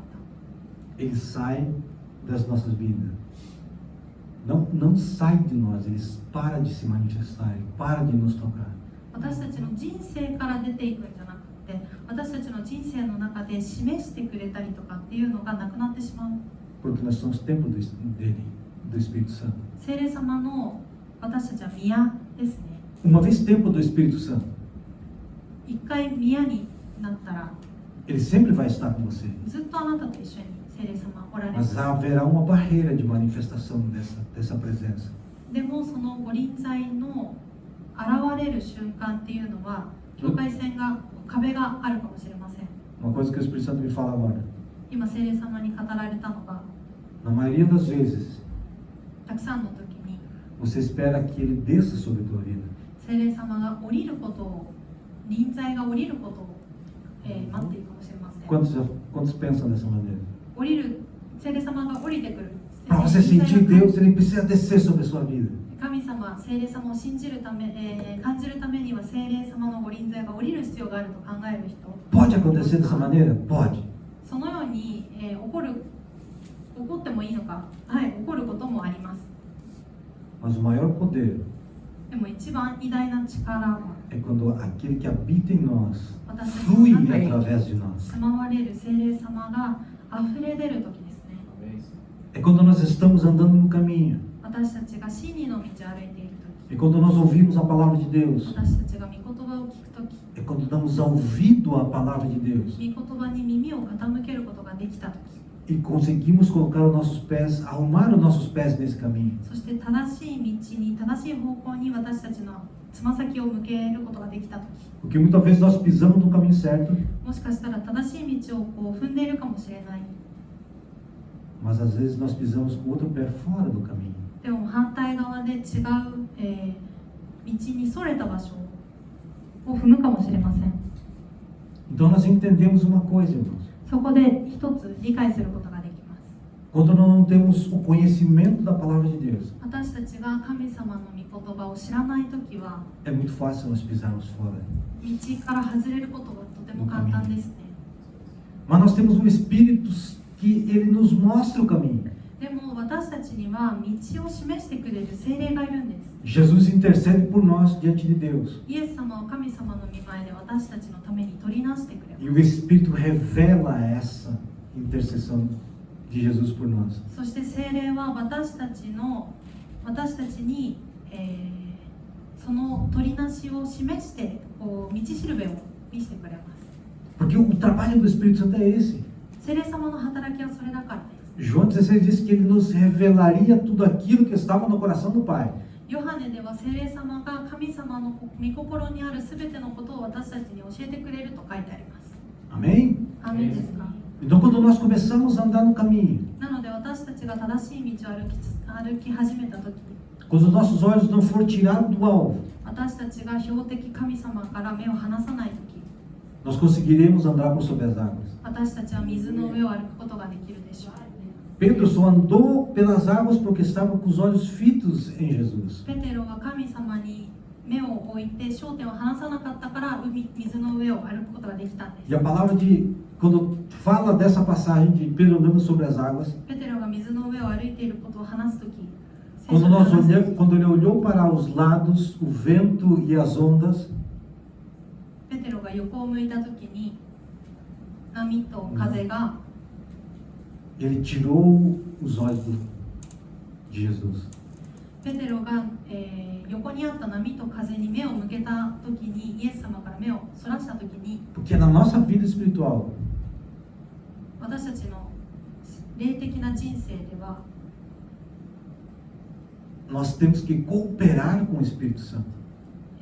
た。 Ele sai das nossas vidas. Não sai de nós, ele para de se manifestar, ele para de nos tocar. 私たちの人生から出ていくんじゃなくて、私たちの人生の中で示してくれたりとかっていうのがなくなってしまう。 Porque nós somos templo dele, do Espírito Santo. 聖霊様の私たちは宮ですね。 Uma vez templo do Espírito Santo, 一回宮になったら、 ele sempre vai estar com você. ずっとあなたと一緒に聖霊様おられま Mas す。 haverá uma barreira de manifestação dessa presença. でもそのご臨在の現れる瞬間っていうのは、境界線が壁があるかもしれません。 Uma coisa que o Espírito Santo me fala agora. 今聖霊様に語られたのが、 Na maioria das vezes, たくさんの時に você espera que ele desça sobre a tua vida. 聖霊様が降りることを、臨在が降りることを、待っているかもしれません。 Quantos pensam dessa maneira? 降りる、聖霊様が降りてくる。 Para você sentir Deus, ele precisa descer sobre a sua vida. 神様、聖霊様を信じるため、感じるためには聖霊様のご臨在が降りる必要があると考える人。 Pode acontecer dessa maneira? Pode. そのように、起こってもいいのか、はい、起こることもあります。 Mas o maior poder でも一番偉大な力は、 é quando aquele que habita em nós 私たち flui の中に através de nós. 住まわれる聖霊様が溢れ出る時ですね。 É quando nós estamos andando no caminho. 私たちが真理の道を歩いている É quando nós ouvimos a palavra de Deus. 時、私たちが御言葉を聞く時、 É quando damos ouvido à palavra de Deus. 御言葉に耳を傾けることができた時、 E conseguimos colocar os nossos pés, arrumar os nossos pés nesse caminho. そして正しい道に、正しい方向に私たちのつま先を向けることができた時、 Porque muitas vezes nós pisamos no caminho certo, もしかしたら正しい道を踏んでいるかもしれない。 mas às vezes nós pisamos com o outro pé fora do caminho. でも反対側で違う、道にそれた場所を踏むかもしれません。 Então nós entendemos uma coisa, irmãos. そこで一つ理解することができます。 Quando nós não temos o conhecimento da palavra de Deus, 私たちが神様の御言葉を知らないときは、 é muito fácil nós pisarmos fora. 道から外れることがとても簡単ですね。 Mas nós temos um Espírito que ele nos mostra o caminho. でも私たちには道を示してくれる聖霊がいるんです。 Jesus intercede por nós diante de Deus. イエス様は神様の御前で私たちのために取りなしてくれ E ま o Espírito revela essa intercessão de Jesus por nós. す。そして聖霊は私たちに、その取りなしを示して道しるべを見せてくれます。 Porque o trabalho do Espírito Santo é esse. 聖霊様の働きはそれだからです。 João 16 diz que ele nos revelaria tudo aquilo que estava no coração do Pai. ヨハネでは聖霊様が神様の御心にあるすべてのことを私たちに教えてくれると書いてあります。 Amém? アーメンですか？ Então, quando nós começamos a andar no caminho, なので私たちが正しい道を歩き始めたとき、 quando os nossos olhos não for tirados do alvo, 私たちが標的神様から目を離さないとき、 nós conseguiremos andar por sobre as águas. 私たちは水の上を歩くことができるでしょう。 Pedro só andou pelas águas porque estava com os olhos fitos em Jesus. ペテロが神様に目を置いて焦点を離さなかったから水の上を歩くことができたんです。 E a palavra de, quando fala dessa passagem de Pedro andando sobre as águas, ペテロが水の上を歩いていることを話すとき、 quando ele olhou para os lados, o vento e as ondas, ペテロが横を向いたときに波と風が、 ele tirou os olhos de Jesus. ペテロが、横にあった波と風に目を向けたときに、イエス様から目をそらしたときに、 Porque na nossa vida espiritual, 私たちの霊的な人生では nós temos que cooperar com o Espírito Santo.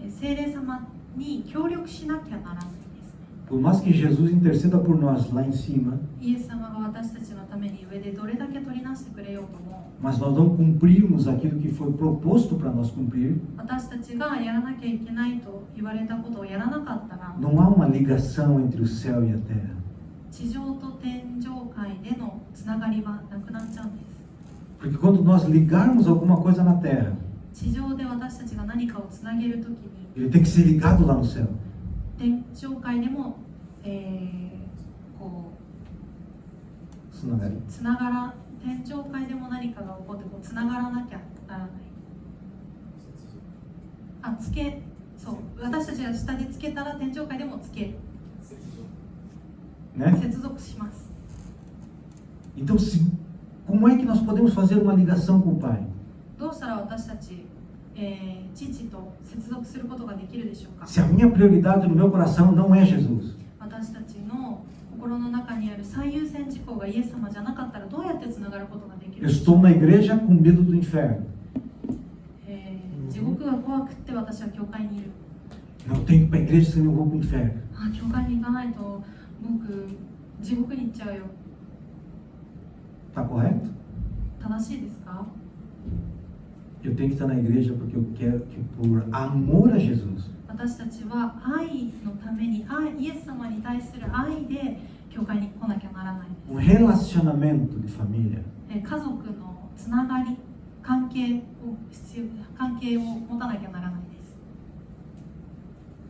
聖霊様に協力しなきゃならないですね。 Por mais que Jesus interceda por nós lá em cima, イエス様が私たちのために上でどれだけ取りなしてくれようとも、 mas nós não cumprirmos aquilo que foi proposto para nós cumprir, 私たちがやらなきゃいけないと言われたことをやらなかったら、 não há uma ligação entre o céu e a terra. 地上と天上界でのつながりはなくなっちゃうんです。 Porque quando nós ligarmos alguma coisa na terra, 地上で私たちが何かをつなげるときに、 ele tem que ser ligado lá no céu. 天上界でも、こうつながら天上界でも何かが起こってこうつながらなきゃならない。そう私たちが下でつけたら天上界でもつける。 Né? 接続します。 Então, como é que nós podemos fazer uma ligação com o Pai? どうしたら私たち、父と接続することができるでしょうか。 Se a minha prioridade no meu coração não é Jesus, 私たちの心の中にある最優先事項がイエス様じゃなかったらどうやってつながることができる eu でしょ estou うか。 na igreja com medo do inferno. 地獄が怖くって私は教会にいる。 Não tenho que ir para a igreja, senão eu vou para o inferno. 教会に行かないと僕地獄に行っちゃうよ。 Está correto? 正しいですか？ Eu tenho que estar na igreja porque eu quero que, por amor a Jesus, 私たちは愛のためにイエス様に対する愛で教会に来なきゃならないん um です。 relacionamento de família. 家族のつながり、関係を持たなきゃならないです。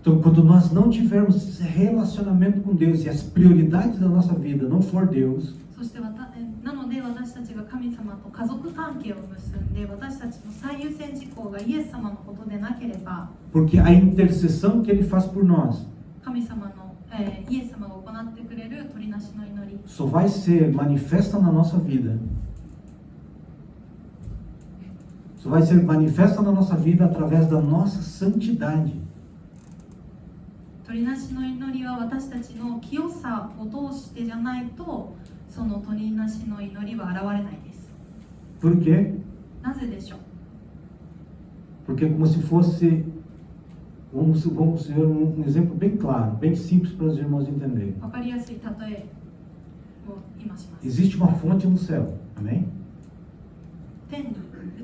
Então, quando nós não tivermos esse relacionamento com Deus e as prioridades da nossa vida não for Deus, そしてなので私たちが神様と家族関係を結んで私たちの最優先事項がイエス様のことでなければ porque a intercessão que Ele faz por nós 神様の、イエス様が行ってくれる取りなしの祈り só vai ser manifesta na nossa vida. Só vai ser manifesta na nossa vida através da nossa santidade. 取りなしの祈りは私たちの清さを通してじゃないとその取りなしの祈りは現れないです。 Por quê? なぜでしょう？ Porque é como se fosse, vamos ver um exemplo bem claro, bem simples para os irmãos entenderem. わかりやすい例えを今します。 Existe uma fonte no céu, amém? 天に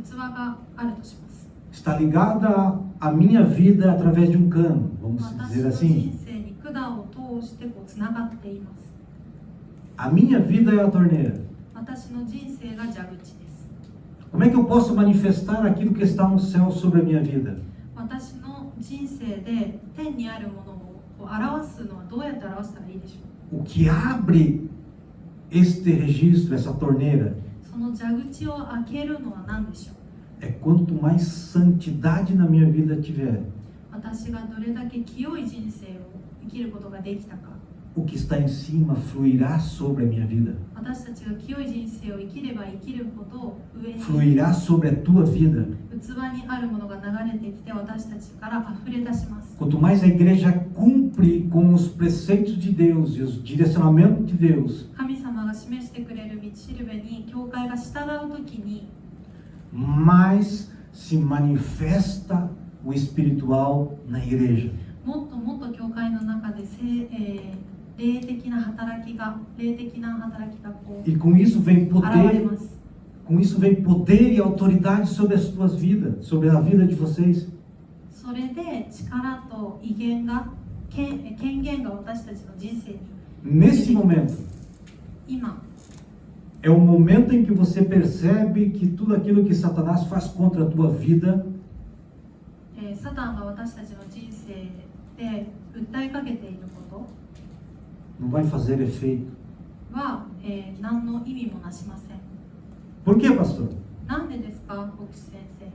器があるとします。 Está ligada à minha vida através de um cano, vamos 私 dizer の assim. 人生に管を通してこうつながっています。A minha vida é a torneira. 私の人生が蛇口です。 Como é que eu posso manifestar aquilo que está no céu sobre a minha vida? 私の人生で天にあるものを表すのはどうやって表したらいいでしょう。 O que abre este registro, essa torneira, その蛇口を開けるのは何でしょう。 é quanto mais santidade na minha vida tiver, 私がどれだけ清い人生を生きることができたか。 o que está em cima fluirá sobre a minha vida, 私たちが清い人生を生きれば生きるほど上に fluirá sobre a tua vida. 器にあるものが流れてきて私たちから溢れ出します。 Quanto mais a igreja cumpre com os preceitos de Deus e os direcionamentos de Deus, 神様が示してくれる道しるべに教会が従うときに mais se manifesta o espiritual na igreja. もっともっと教会の中で霊的な働きがこう E com isso vem 現れ poder, ます。 com isso vem poder e autoridade sobre as tuas vidas, sobre a vida de vocês. それで力と威厳が権限が私たちの人生に Nesse momento, 今 é o momento em que você percebe que tudo aquilo que Satanás faz contra a tua vida サタンが私たちの人生で訴えかけているこ não vai fazer efeito. とは、何の意味もなしません。 Por quê, pastor? なんでですか、牧師先生。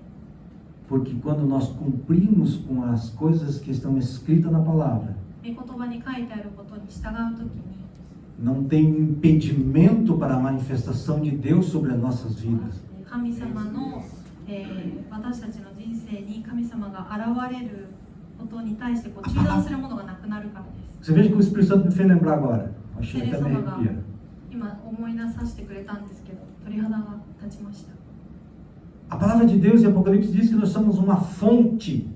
Porque quando nós cumprimos com as coisas que estão escritas na palavra, 御言葉に書いてあることに従うときに não tem impedimento para a manifestação de Deus sobre as nossas vidas. 神様の、私たちの人生に神様が現れることに対してこう中断するものがなくなるからです。 Você veja que o Espírito Santo me fez lembrar agora. Achei até me 聖霊様が arrepia. 今思い出させてくれたんですけど、鳥肌が立ちました。 A palavra de Deus em Apocalipse diz que nós somos uma fonte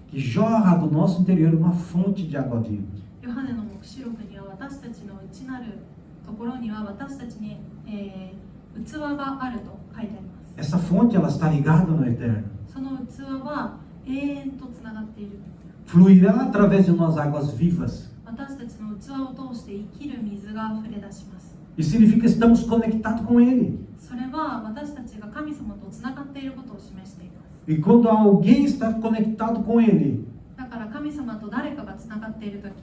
que jorra do nosso interior, uma fonte de água viva. ヨハネの黙示録には私たちの内なるところには私たちに、器があると書いてあります。 Essa fonte ela está ligada no eterno. その器は永遠とつながっている。 Fluirá através de nós águas vivas. 私たちの器を通して生きる水が溢れ出します。 E significa que estamos conectados com Ele. それは私たちが神様とつながっていることを示しています。 E quando alguém está conectado com Ele, だから神様と誰かがつながっているとき、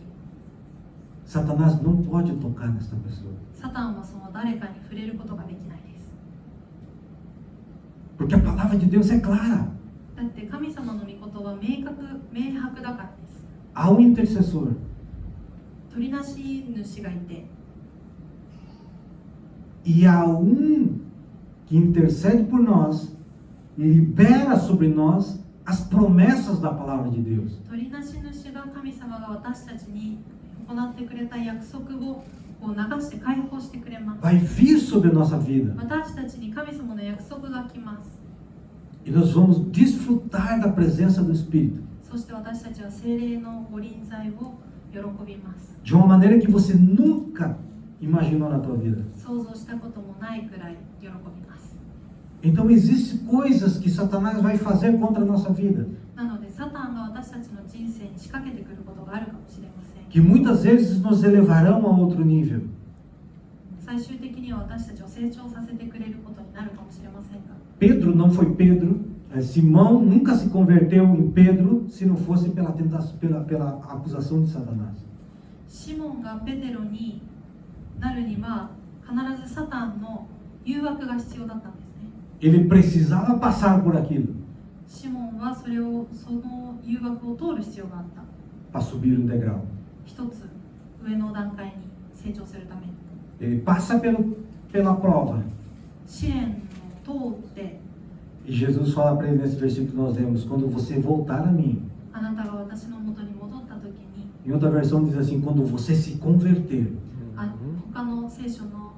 Satanás não pode tocar nesta pessoa. サタンはその誰かに触れることができないです。 Porque a palavra de Deus é clara. だって神様の御言葉は明白だからです。 Há um intercessor. 取りなし主がいて、 E há que intercede por nós, libera sobre nós as promessas da palavra de Deus. 取りなし主が神様が私たちに行ってくれた約束をこう流して解放してくれます。 Vai vir sobre a nossa vida. 私たちに神様の約束が来ます。 E nós vamos desfrutar da presença do Espírito. そして私たちは聖霊のご臨在を喜びます。 De uma maneira que você nunca imaginou na tua vida. 想像したこともないくらい喜びます。 Então existem coisas que Satanás vai fazer contra a nossa vida. なのでサタンが私たちの人生に仕掛けてくることがあるかもしれません。 Que muitas vezes nos elevarão a outro nível. 最終的には私たちを成長させてくれることになるかもしれませんが、 Pedro não foi Pedro. Simão nunca se converteu em Pedro se não fosse pela tentação, pela acusação de Satanás. シモンがペテロになるには必ずサタンの誘惑が必要だったんですね。 Ele precisava passar por aquilo シモンはその誘惑を通る必要があった。 para subir um degrau. 一つ上の段階に成長するために Ele passa pela prova. 試練を通って E Jesus fala para ele nesse versículo que nós lemos: quando você voltar a mim. あなたが私の元に戻った時に Em outra versão diz assim: quando você se converter. 他の聖書の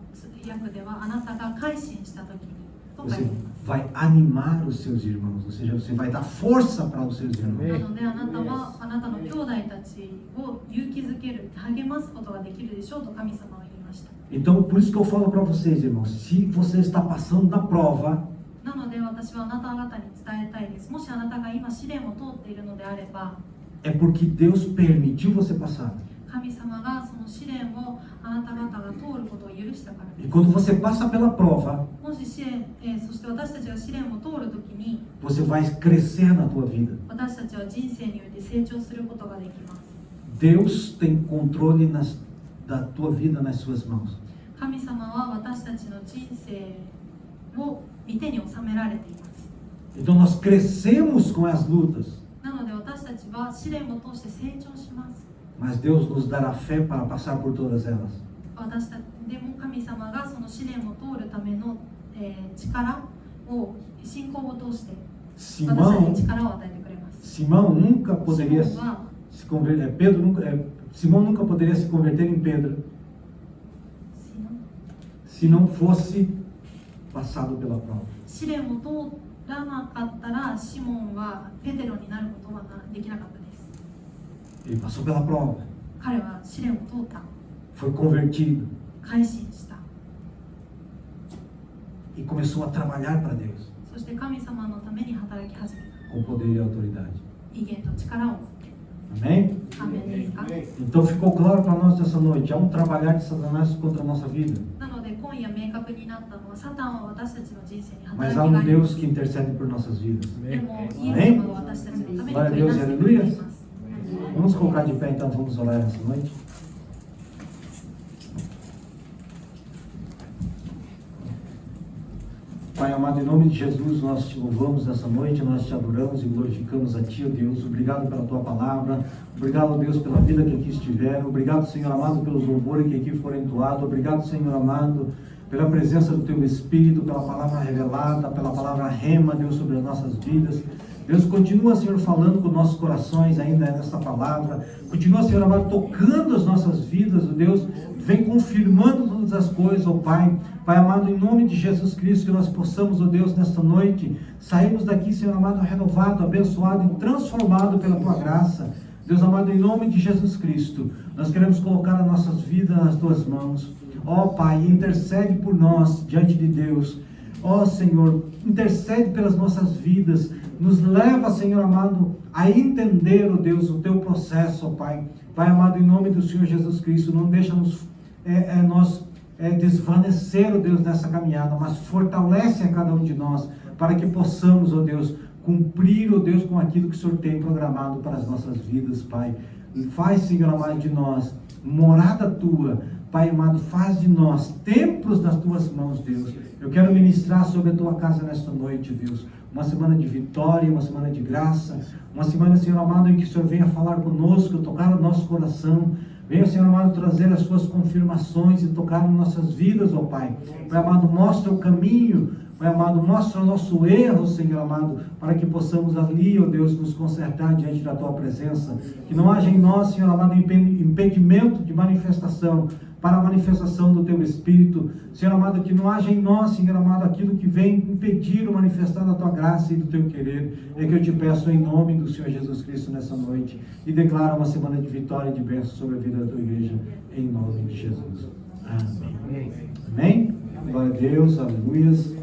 訳ではあなたが改心した時にと書い Você ています。 vai animar os seus irmãos, ou seja, você vai dar força para os seus irmãos. なのであなたはあなたの兄弟たちを勇気づける、励ますことができるでしょうと神様は言いました。 Então, por isso que eu falo para vocês, irmãos: se você está passando na prova, なので私はあなた方に伝えたいです。もしあなたが今試練を通っているのであれば、 é porque Deus permitiu você passar. 神様がその試練をあなた方が通ることを許したからで E す。 quando você passa pela prova, もし試練、そして私たちが試練を通るときに、 você vai crescer na tua vida. 私たちは人生において成長することができます。 Deus tem controle da tua vida nas suas mãos. 神様は私たちの人生を御手に収められています。 Então nós crescemos com as lutas, なので私たちは試練を通して成長します。 mas Deus nos dará fé para passar por todas elas. 私たちでも神様がその試練を通るための、力を信仰を通して私たち Simão, に力を与えてくれます。 Simão nunca poderia シモンは se converter. Simão nunca poderia se converter em Pedro se não fosse passado pela prova. 試練を通らなかったらシモンはペテロになることはできなかったです。 Ele passou pela prova, 彼は試練を通った、 foi convertido 改心した、 e começou a trabalhar para Deus そして神様のために働き始めた。 com poder e autoridade. 威厳と力を持って。 Amém? アーメンですか？ Então ficou claro para nós nessa noite, há um trabalhar de Satanás contra a nossa vida, なので今夜明確になったのはサタンは私たちの人生に mas 働き há が um ありま Deus す。 que intercede por nossas vidas. でもイエス様は私たちのために取りなしてくれています。 Vamos colocar de pé então, vamos orar nessa noite. Pai amado, em nome de Jesus, nós te louvamos nessa noite, nós te adoramos e glorificamos a Ti, ó Deus. Obrigado pela Tua palavra, obrigado, Deus, pela vida que aqui estiver, obrigado, Senhor amado, pelos louvores que aqui foram entoados, obrigado, Senhor amado, pela presença do Teu Espírito, pela palavra revelada, pela palavra rema, Deus, sobre as nossas vidas. Deus, continua, Senhor, falando com nossos corações ainda nesta palavra. Continua, Senhor amado, tocando as nossas vidas, ó Deus. Vem confirmando todas as coisas, ó Pai. Pai amado, em nome de Jesus Cristo, que nós possamos, ó Deus, nesta noite, sairmos daqui, Senhor amado, renovado, abençoado e transformado pela Tua graça. Deus amado, em nome de Jesus Cristo, nós queremos colocar as nossas vidas nas Tuas mãos. Ó Pai, intercede por nós diante de Deus. Ó Senhor, intercede pelas nossas vidas. Nos leva, Senhor amado, a entender, ó Deus, o Teu processo, ó Pai. Pai amado, em nome do Senhor Jesus Cristo, não deixa-nos desvanecer, ó Deus, nessa caminhada, mas fortalece a cada um de nós, para que possamos, ó Deus, cumprir, ó Deus, com aquilo que o Senhor tem programado para as nossas vidas, Pai. Faz, Senhor amado, de nós morada Tua, Pai amado, faz de nós templos nas Tuas mãos, Deus. Eu quero ministrar sobre a Tua casa nesta noite, Deus. Uma semana de vitória, uma semana de graça, uma semana, Senhor amado, em que o Senhor venha falar conosco, tocar o nosso coração. Venha, Senhor amado, trazer as Suas confirmações e tocar em nossas vidas, ó Pai. Pai amado, mostra o caminho. Pai amado, mostra o nosso erro, Senhor amado, para que possamos ali, ó Deus, nos consertar diante da Tua presença. Que não haja em nós, Senhor amado, impedimento de manifestação, para a manifestação do Teu Espírito. Senhor amado, que não haja em nós, Senhor amado, aquilo que vem impedir o manifestar da Tua graça e do Teu querer. É que eu te peço em nome do Senhor Jesus Cristo nessa noite. E declaro uma semana de vitória e de bênção sobre a vida da Tua igreja, em nome de Jesus. Amém. Amém? Glória a Deus, aleluias.